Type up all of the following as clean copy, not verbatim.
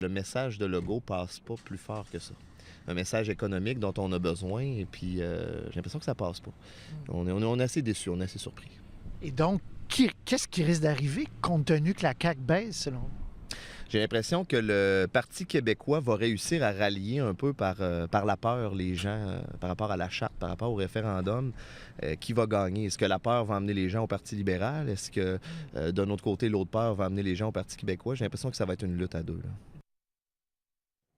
Le message de Legault passe pas plus fort que ça. Un message économique dont on a besoin, et puis j'ai l'impression que ça passe pas. On est assez déçus, on est assez surpris. Et donc, qu'est-ce qui risque d'arriver compte tenu que la CAQ baisse, selon vous? J'ai l'impression que le Parti québécois va réussir à rallier un peu par la peur les gens par rapport à la charte, par rapport au référendum. Qui va gagner? Est-ce que la peur va amener les gens au Parti libéral? Est-ce que, d'un autre côté, l'autre peur va amener les gens au Parti québécois? J'ai l'impression que ça va être une lutte à deux, là.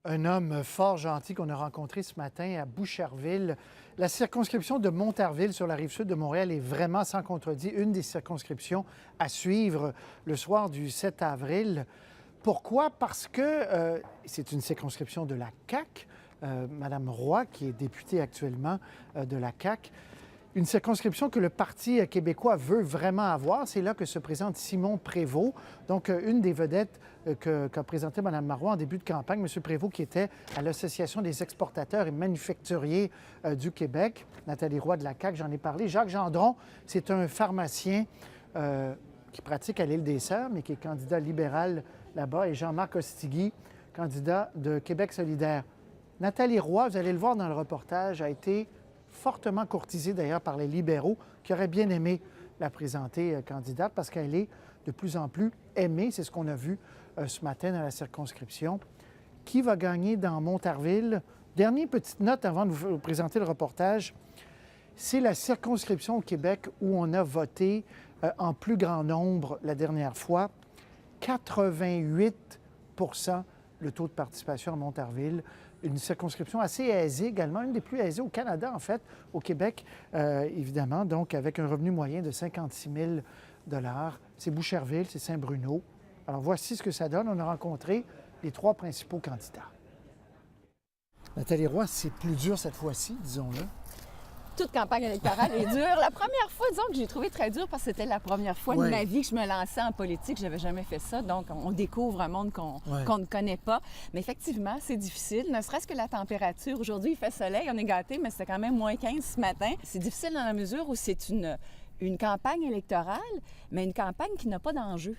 Un homme fort gentil qu'on a rencontré ce matin à Boucherville. La circonscription de Montarville sur la rive sud de Montréal est vraiment, sans contredit, une des circonscriptions à suivre le soir du 7 avril. Pourquoi? Parce que c'est une circonscription de la CAQ. Madame Roy, qui est députée actuellement de la CAQ, une circonscription que le Parti québécois veut vraiment avoir. C'est là que se présente Simon Prévost, donc une des vedettes qu'a présenté Mme Marois en début de campagne. M. Prévost, qui était à l'Association des exportateurs et manufacturiers du Québec. Nathalie Roy de la CAQ, j'en ai parlé. Jacques Gendron, c'est un pharmacien qui pratique à l'Île des Sœurs, mais qui est candidat libéral là-bas. Et Jean-Marc Ostigui, candidat de Québec solidaire. Nathalie Roy, vous allez le voir dans le reportage, a été fortement courtisée d'ailleurs par les libéraux qui auraient bien aimé la présenter candidate parce qu'elle est de plus en plus aimée. C'est ce qu'on a vu ce matin dans la circonscription. Qui va gagner dans Montarville? Dernière petite note avant de vous présenter le reportage. C'est la circonscription au Québec où on a voté en plus grand nombre la dernière fois. 88 le taux de participation à Montarville. Une circonscription assez aisée également, une des plus aisées au Canada, en fait, au Québec, évidemment, donc avec un revenu moyen de 56 000 $. C'est Boucherville, c'est Saint-Bruno. Alors, voici ce que ça donne. On a rencontré les trois principaux candidats. Nathalie Roy, c'est plus dur cette fois-ci, disons-le. Toute campagne électorale est dure. La première fois, disons que j'ai trouvé très dur parce que c'était la première fois de ma vie que je me lançais en politique. Je n'avais jamais fait ça, donc on découvre un monde qu'on ne connaît pas. Mais effectivement, c'est difficile, ne serait-ce que la température. Aujourd'hui, il fait soleil, on est gâtés, mais c'était quand même moins 15 ce matin. C'est difficile dans la mesure où c'est une campagne électorale, mais une campagne qui n'a pas d'enjeu.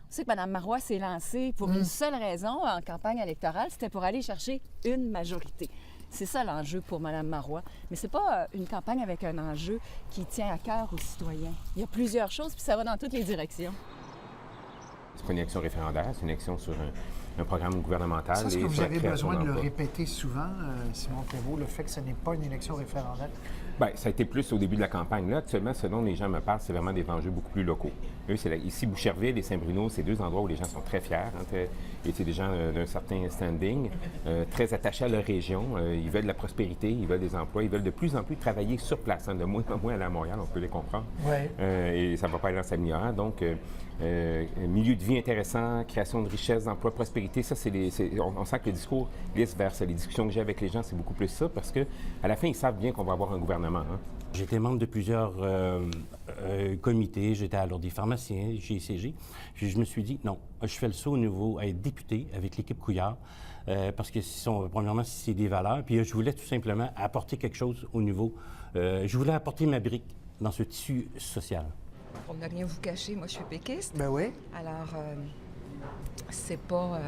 On sait que Mme Marois s'est lancée pour une seule raison en campagne électorale, c'était pour aller chercher une majorité. C'est ça l'enjeu pour Mme Marois. Mais c'est pas une campagne avec un enjeu qui tient à cœur aux citoyens. Il y a plusieurs choses, puis ça va dans toutes les directions. C'est pas une élection référendaire, c'est une élection sur un programme gouvernemental. Ça, est-ce que vous avez besoin de le répéter souvent, Simon Prévost, le fait que ce n'est pas une élection référendaire? Bien, ça a été plus au début de la campagne. Là, actuellement, ce dont les gens me parlent, c'est vraiment des enjeux beaucoup plus locaux. Eux, ici, Boucherville et Saint-Bruno, c'est deux endroits où les gens sont très fiers, et c'est des gens d'un certain standing, très attachés à leur région. Ils veulent de la prospérité, ils veulent des emplois, ils veulent de plus en plus travailler sur place. De moins en moins aller à Montréal, on peut les comprendre. Et ça ne va pas aller en s'améliorant. Donc, milieu de vie intéressant, création de richesse, d'emplois, prospérité, ça, on sent que le discours glisse vers ça. Les discussions que j'ai avec les gens, c'est beaucoup plus ça, parce qu'à la fin, ils savent bien qu'on va avoir un gouvernement. J'étais membre de plusieurs comités. J'étais à l'Ordre des pharmaciens, GCG. Puis je me suis dit, non, je fais le saut au niveau à être député avec l'équipe Couillard, parce que, premièrement, c'est des valeurs. Puis je voulais tout simplement apporter quelque chose au niveau... je voulais apporter ma brique dans ce tissu social. Pour ne rien vous cacher, moi, je suis péquiste. Ben oui. Alors, c'est pas...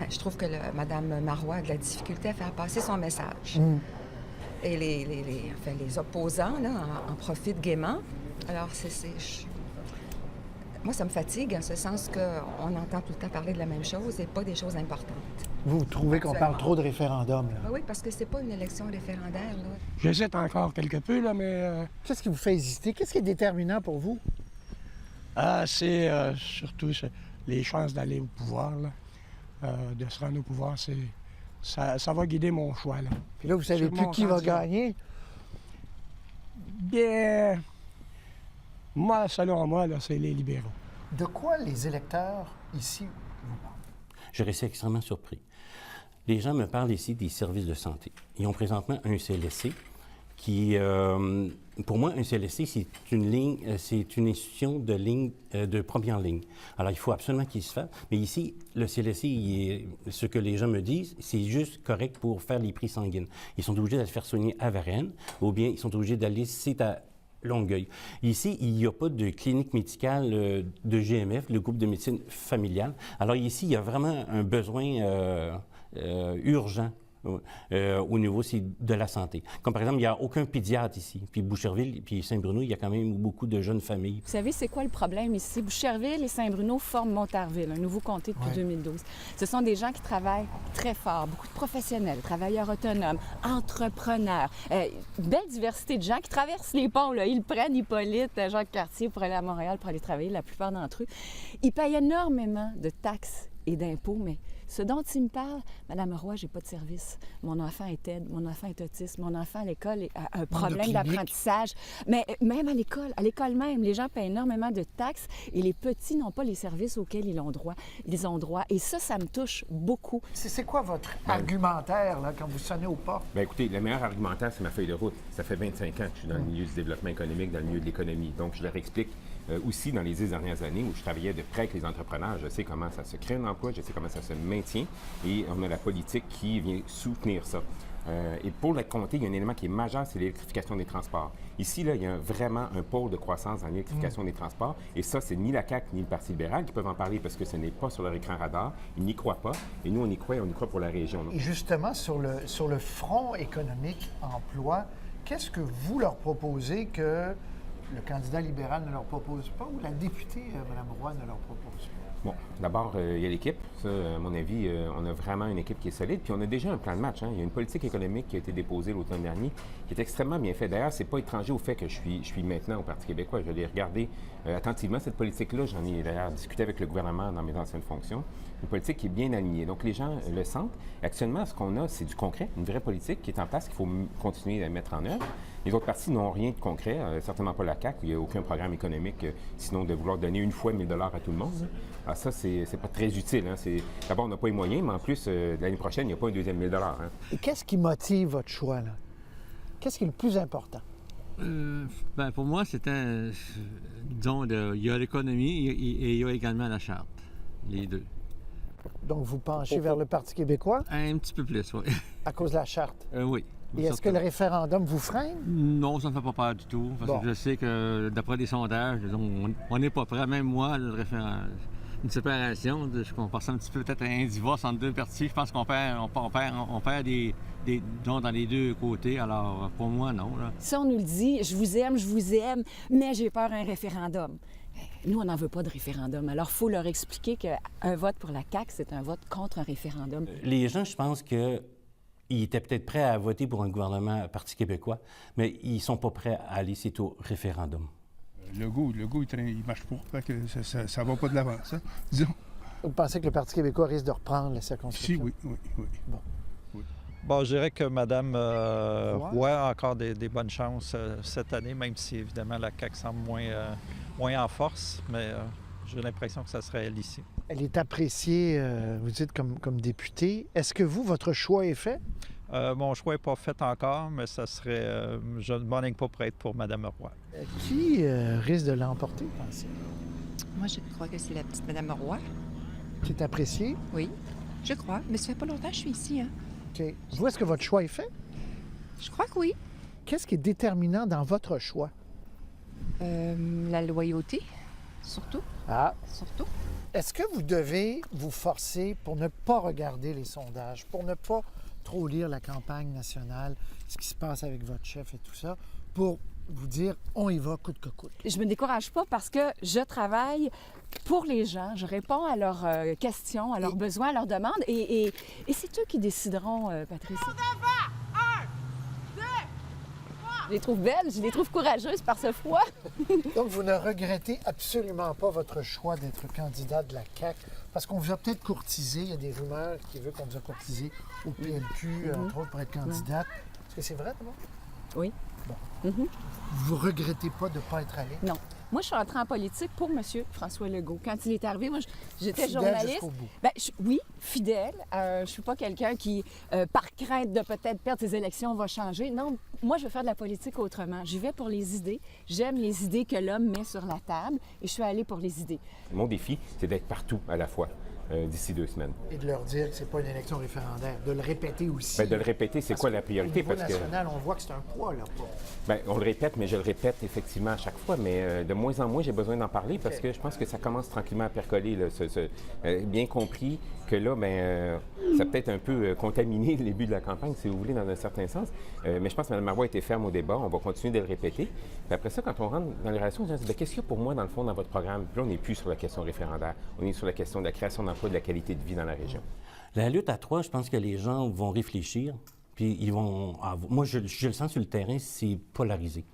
je trouve que Mme Marois a de la difficulté à faire passer son message. Et les opposants, là, en profitent gaiement. Alors, moi, ça me fatigue, en ce sens qu'on entend tout le temps parler de la même chose et pas des choses importantes. Vous trouvez qu'on parle trop de référendum, là? Oui, parce que c'est pas une élection référendaire, là. J'hésite encore quelque peu, là, mais... Qu'est-ce qui vous fait hésiter? Qu'est-ce qui est déterminant pour vous? C'est surtout les chances d'aller au pouvoir, là, de se rendre au pouvoir, ça va guider mon choix, là. Puis là, vous savez plus qui va gagner? Bien, moi, selon moi, là, c'est les libéraux. De quoi les électeurs ici vous parlent? Je restais extrêmement surpris. Les gens me parlent ici des services de santé. Ils ont présentement un CLSC qui, pour moi, un CLSC, c'est une institution de première ligne. Alors, il faut absolument qu'il se fasse. Mais ici, le CLSC, ce que les gens me disent, c'est juste correct pour faire les prises sanguines. Ils sont obligés de se faire soigner à Varennes, ou bien ils sont obligés d'aller, Longueuil. Ici, il n'y a pas de clinique médicale de GMF, le groupe de médecine familiale. Alors ici, il y a vraiment un besoin urgent au niveau de la santé. Comme par exemple, il n'y a aucun pédiatre ici. Puis Boucherville, puis Saint-Bruno, il y a quand même beaucoup de jeunes familles. Vous savez, c'est quoi le problème ici? Boucherville et Saint-Bruno forment Montarville, un nouveau comté depuis 2012. Ce sont des gens qui travaillent très fort, beaucoup de professionnels, travailleurs autonomes, entrepreneurs, une belle diversité de gens qui traversent les ponts. Là. Ils prennent Hippolyte, Jacques-Cartier pour aller à Montréal, pour aller travailler, la plupart d'entre eux. Ils payent énormément de taxes et d'impôts, mais ce dont il me parle, Madame Roy, j'ai pas de service. Mon enfant est aide, mon enfant est autiste, mon enfant à l'école a un problème d'apprentissage. Mais même à l'école même, les gens paient énormément de taxes et les petits n'ont pas les services auxquels ils ont droit. Et ça me touche beaucoup. C'est quoi votre argumentaire là, quand vous sonnez aux portes? Bien, écoutez, le meilleur argumentaire, c'est ma feuille de route. Ça fait 25 ans que je suis dans le milieu du développement économique, dans le milieu de l'économie. Donc, je leur explique aussi dans les 10 dernières années où je travaillais de près avec les entrepreneurs, je sais comment ça se crée un emploi, je sais comment ça se maintient et on a la politique qui vient soutenir ça. Et pour le comté, il y a un élément qui est majeur, c'est l'électrification des transports. Ici, là, il y a vraiment un pôle de croissance dans l'électrification des transports et ça, c'est ni la CAQ ni le Parti libéral qui peuvent en parler parce que ce n'est pas sur leur écran radar. Ils n'y croient pas et nous, on y croit pour la région. Et justement, sur le front économique, emploi, qu'est-ce que vous leur proposez que le candidat libéral ne leur propose pas ou la députée, Mme Roy, ne leur propose pas? Bon, d'abord, il y a l'équipe. Ça, à mon avis, on a vraiment une équipe qui est solide. Puis on a déjà un plan de match. Hein. Il y a une politique économique qui a été déposée l'automne dernier, qui est extrêmement bien faite. D'ailleurs, c'est pas étranger au fait que je suis maintenant au Parti québécois. Je l'ai regardé attentivement, cette politique-là. J'en ai d'ailleurs discuté avec le gouvernement dans mes anciennes fonctions. Une politique qui est bien alignée. Donc, les gens le sentent. Actuellement, ce qu'on a, c'est du concret, une vraie politique qui est en place, qu'il faut continuer à mettre en œuvre. Les autres partis n'ont rien de concret, certainement pas la CAQ. Il n'y a aucun programme économique, sinon de vouloir donner une fois 1 000 $ à tout le monde. Alors ça, c'est pas très utile. Hein. D'abord, on n'a pas les moyens, mais en plus, l'année prochaine, il n'y a pas un deuxième 1 000 $. Hein. Et qu'est-ce qui motive votre choix, là? Qu'est-ce qui est le plus important? Bien, pour moi, c'était, disons, il y a l'économie et il y a également la charte, les deux. Donc, vous penchez vers le Parti québécois? Un petit peu plus, oui. À cause de la charte? Oui. Et est-ce que le référendum vous freine? Non, ça ne me fait pas peur du tout. Parce que je sais que, d'après les sondages, on n'est pas prêt. Même moi, le référendum, une séparation, on pense un petit peu peut-être à un divorce entre deux partis. Je pense qu'on perd dans les deux côtés. Alors, pour moi, non. Là. Si on nous le dit, je vous aime, mais j'ai peur d'un référendum. Nous, on n'en veut pas de référendum. Alors, il faut leur expliquer qu'un vote pour la CAQ, c'est un vote contre un référendum. Les gens, je pense qu'ils étaient peut-être prêts à voter pour un gouvernement Parti québécois, mais ils ne sont pas prêts à aller, c'est au référendum. Le goût, il marche pas. Fait que ça va pas de l'avant, ça. Disons. Vous pensez que le Parti québécois risque de reprendre la circonscription? Si, oui. Bon. Bon, je dirais que Mme Roy a encore des bonnes chances cette année, même si, évidemment, la CAQ semble moins en force, mais j'ai l'impression que ça serait elle ici. Elle est appréciée, vous dites, comme députée. Est-ce que votre choix est fait? Mon choix n'est pas fait encore, mais ça serait... je ne m'enligne pas pour être pour Mme Roy. Qui risque de l'emporter, pensez? Moi, je crois que c'est la petite Mme Roy. Qui est appréciée? Oui, je crois. Mais ça fait pas longtemps que je suis ici, hein? OK. Vous, est-ce que votre choix est fait? Je crois que oui. Qu'est-ce qui est déterminant dans votre choix? La loyauté, surtout. Ah. Surtout. Est-ce que vous devez vous forcer pour ne pas regarder les sondages, pour ne pas trop lire la campagne nationale, ce qui se passe avec votre chef et tout ça, pour vous dire on y va coûte que coûte? Je me décourage pas parce que je travaille pour les gens, je réponds à leurs questions, à leurs besoins, à leurs demandes, et c'est eux qui décideront, Patrice. Je les trouve belles, je les trouve courageuses par ce froid. Donc, vous ne regrettez absolument pas votre choix d'être candidat de la CAQ, parce qu'on vous a peut-être courtisé, il y a des rumeurs qui veulent qu'on vous a courtisé au PLQ, entre autres, pour être candidate. Est-ce que c'est vrai, d'abord? Oui. Bon. Vous regrettez pas de ne pas être allé? Non. Moi, je suis entrée en politique pour M. François Legault. Quand il est arrivé, moi, j'étais fidèle journaliste. Jusqu'au bout. Bien, oui, fidèle. Je ne suis pas quelqu'un qui, par crainte de peut-être perdre ses élections, va changer. Non, moi, je veux faire de la politique autrement. J'y vais pour les idées. J'aime les idées que l'homme met sur la table et je suis allée pour les idées. Mon défi, c'est d'être partout à la fois. d'ici 2 semaines. Et de leur dire que ce n'est pas une élection référendaire, de le répéter aussi. Bien, de le répéter, c'est quoi la priorité? Au niveau national, on voit que c'est un poids, là. Bien, on le répète, mais je le répète effectivement à chaque fois, mais de moins en moins, j'ai besoin d'en parler parce que je pense que ça commence tranquillement à percoler. Là, bien compris que là, ça a peut-être un peu contaminé le début de la campagne, si vous voulez, dans un certain sens. Mais je pense que Mme Marois a été ferme au débat. On va continuer de le répéter. Puis après ça, quand on rentre dans les relations, on se dit, qu'est-ce qu'il y a pour moi, dans le fond, dans votre programme? Puis là, on n'est plus sur la question référendaire. On est sur la question de la création d'emplois, de la qualité de vie dans la région. La lutte à 3, je pense que les gens vont réfléchir. Puis ils vont... Moi, je le sens sur le terrain, c'est polarisé.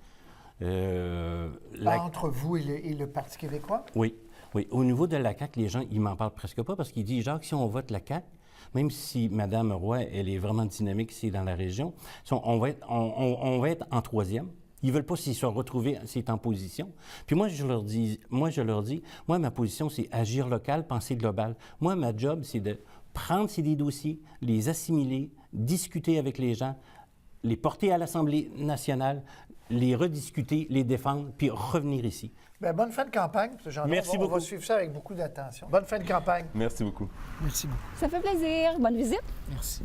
Entre vous et le Parti québécois? Oui. Oui. Au niveau de la CAQ, les gens, ils m'en parlent presque pas parce qu'ils disent, Jacques, si on vote la CAQ, même si Mme Roy, elle est vraiment dynamique ici dans la région, on va être en 3e. Ils ne veulent pas s'y retrouver, s'ils sont en position. Puis moi, je leur dis, ma position, c'est agir local, penser global. Moi, ma job, c'est de prendre ces dossiers, les assimiler, discuter avec les gens, les porter à l'Assemblée nationale, les rediscuter, les défendre, puis revenir ici. Bien, bonne fin de campagne. Merci beaucoup. On va suivre ça avec beaucoup d'attention. Bonne fin de campagne. Merci beaucoup. Merci beaucoup. Ça fait plaisir. Bonne visite. Merci.